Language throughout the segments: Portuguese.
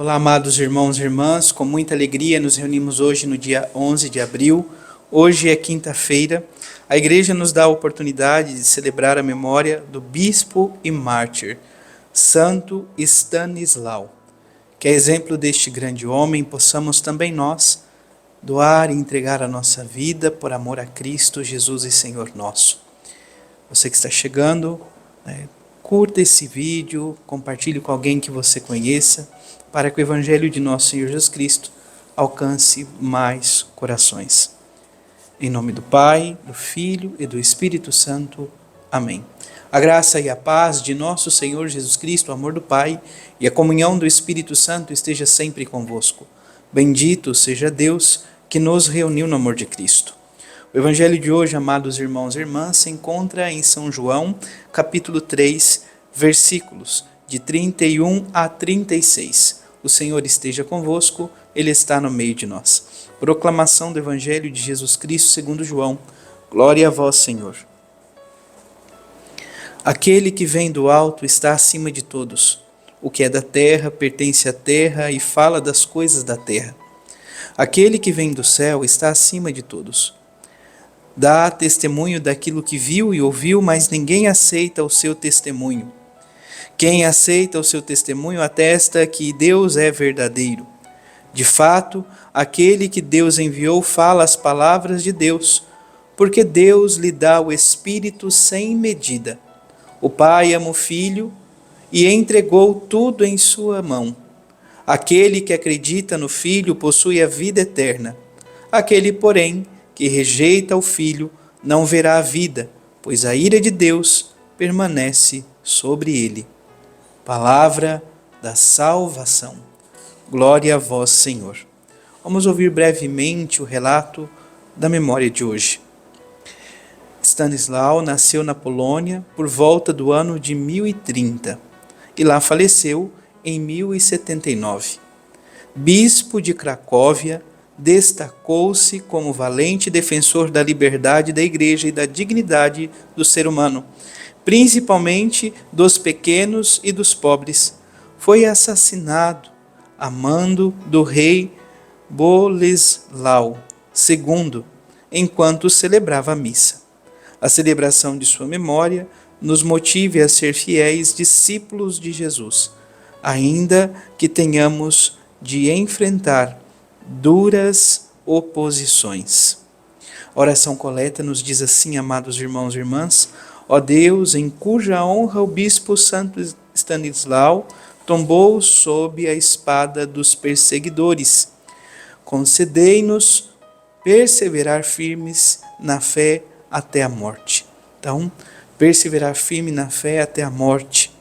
Olá, amados irmãos e irmãs, com muita alegria nos reunimos hoje no dia 11 de abril. Hoje é quinta-feira. A igreja nos dá a oportunidade de celebrar a memória do bispo e mártir, Santo Stanislau. Que a exemplo deste grande homem, possamos também nós doar e entregar a nossa vida por amor a Cristo, Jesus e Senhor nosso. Você que está chegando, curta esse vídeo, compartilhe com alguém que você conheça, para que o Evangelho de nosso Senhor Jesus Cristo alcance mais corações. Em nome do Pai, do Filho e do Espírito Santo. Amém. A graça e a paz de nosso Senhor Jesus Cristo, o amor do Pai e a comunhão do Espírito Santo esteja sempre convosco. Bendito seja Deus que nos reuniu no amor de Cristo. O Evangelho de hoje, amados irmãos e irmãs, se encontra em São João, capítulo 3, versículos de 31 a 36. O Senhor esteja convosco, Ele está no meio de nós. Proclamação do Evangelho de Jesus Cristo segundo João. Glória a vós, Senhor. Aquele que vem do alto está acima de todos. O que é da terra pertence à terra e fala das coisas da terra. Aquele que vem do céu está acima de todos. Dá testemunho daquilo que viu e ouviu, mas ninguém aceita o seu testemunho. Quem aceita o seu testemunho atesta que Deus é verdadeiro. De fato, aquele que Deus enviou fala as palavras de Deus, porque Deus lhe dá o Espírito sem medida. O Pai ama o Filho e entregou tudo em sua mão. Aquele que acredita no Filho possui a vida eterna. Aquele, porém, que rejeita o Filho não verá a vida, pois a ira de Deus permanece sobre ele. Palavra da salvação. Glória a vós, Senhor. Vamos ouvir brevemente o relato da memória de hoje. Stanislau nasceu na Polônia por volta do ano de 1030 e lá faleceu em 1079. Bispo de Cracóvia, destacou-se como valente defensor da liberdade da Igreja e da dignidade do ser humano, principalmente dos pequenos e dos pobres. Foi assassinado a mando do rei Boleslau II, enquanto celebrava a missa. A celebração de sua memória nos motive a ser fiéis discípulos de Jesus, ainda que tenhamos de enfrentar duras oposições. A oração coleta nos diz assim, amados irmãos e irmãs: ó Deus, em cuja honra o bispo Santo Stanislau tombou sob a espada dos perseguidores, concedei-nos perseverar firmes na fé até a morte. Então, perseverar firme na fé até a morte,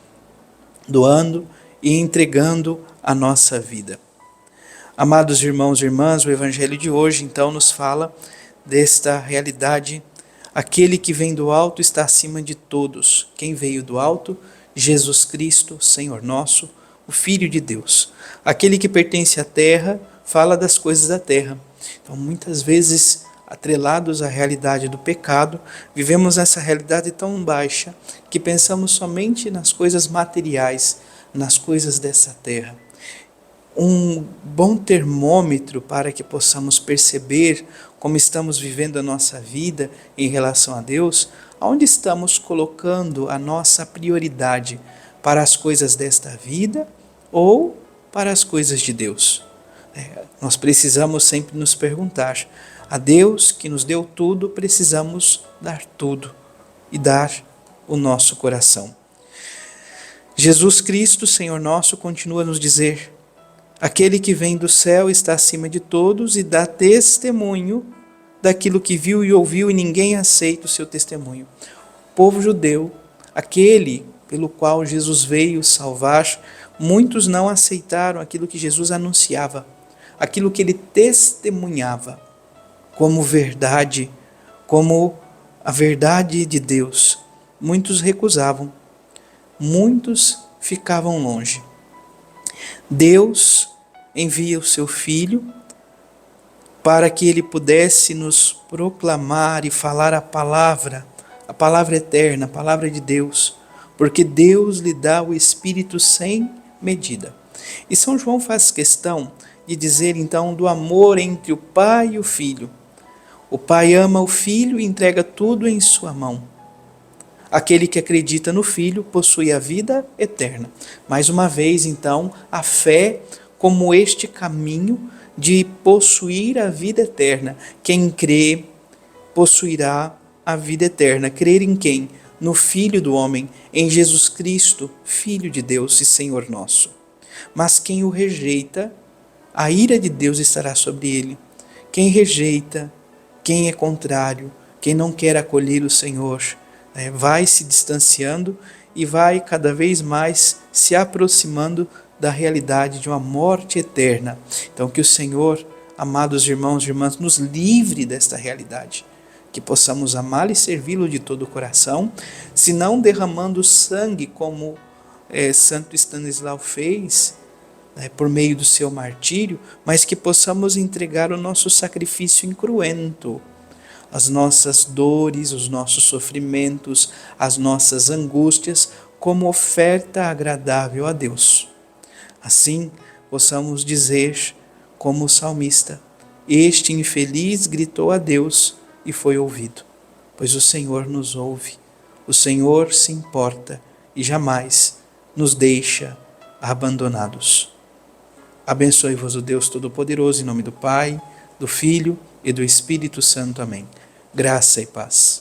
doando e entregando a nossa vida. Amados irmãos e irmãs, o Evangelho de hoje, então, nos fala desta realidade. Aquele que vem do alto está acima de todos. Quem veio do alto? Jesus Cristo, Senhor nosso, o Filho de Deus. Aquele que pertence à terra, fala das coisas da terra. Então, muitas vezes, atrelados à realidade do pecado, vivemos essa realidade tão baixa que pensamos somente nas coisas materiais, nas coisas dessa terra. Um bom termômetro para que possamos perceber como estamos vivendo a nossa vida em relação a Deus, onde estamos colocando a nossa prioridade, para as coisas desta vida ou para as coisas de Deus. Nós precisamos sempre nos perguntar: a Deus que nos deu tudo, precisamos dar tudo e dar o nosso coração. Jesus Cristo, Senhor nosso, continua a nos dizer: aquele que vem do céu está acima de todos e dá testemunho daquilo que viu e ouviu, e ninguém aceita o seu testemunho. O povo judeu, aquele pelo qual Jesus veio salvar, muitos não aceitaram aquilo que Jesus anunciava, aquilo que ele testemunhava como verdade, como a verdade de Deus. Muitos recusavam, muitos ficavam longe. Deus envia o seu Filho para que ele pudesse nos proclamar e falar a palavra eterna, a palavra de Deus, porque Deus lhe dá o Espírito sem medida. E São João faz questão de dizer então do amor entre o Pai e o Filho. O Pai ama o Filho e entrega tudo em sua mão. Aquele que acredita no Filho possui a vida eterna. Mais uma vez, então, a fé como este caminho de possuir a vida eterna. Quem crê possuirá a vida eterna. Crer em quem? No Filho do homem, em Jesus Cristo, Filho de Deus e Senhor nosso. Mas quem o rejeita, a ira de Deus estará sobre ele. Quem rejeita, quem é contrário, quem não quer acolher o Senhor, vai se distanciando e vai cada vez mais se aproximando da realidade de uma morte eterna. Então que o Senhor, amados irmãos e irmãs, nos livre desta realidade. Que possamos amá-lo e servi-lo de todo o coração, se não derramando sangue como Santo Stanislau fez, por meio do seu martírio, mas que possamos entregar o nosso sacrifício incruento, as nossas dores, os nossos sofrimentos, as nossas angústias, como oferta agradável a Deus. Assim, possamos dizer, como o salmista, este infeliz gritou a Deus e foi ouvido, pois o Senhor nos ouve, o Senhor se importa e jamais nos deixa abandonados. Abençoe-vos o Deus Todo-Poderoso, em nome do Pai, do Filho e do Espírito Santo. Amém. Graça e paz.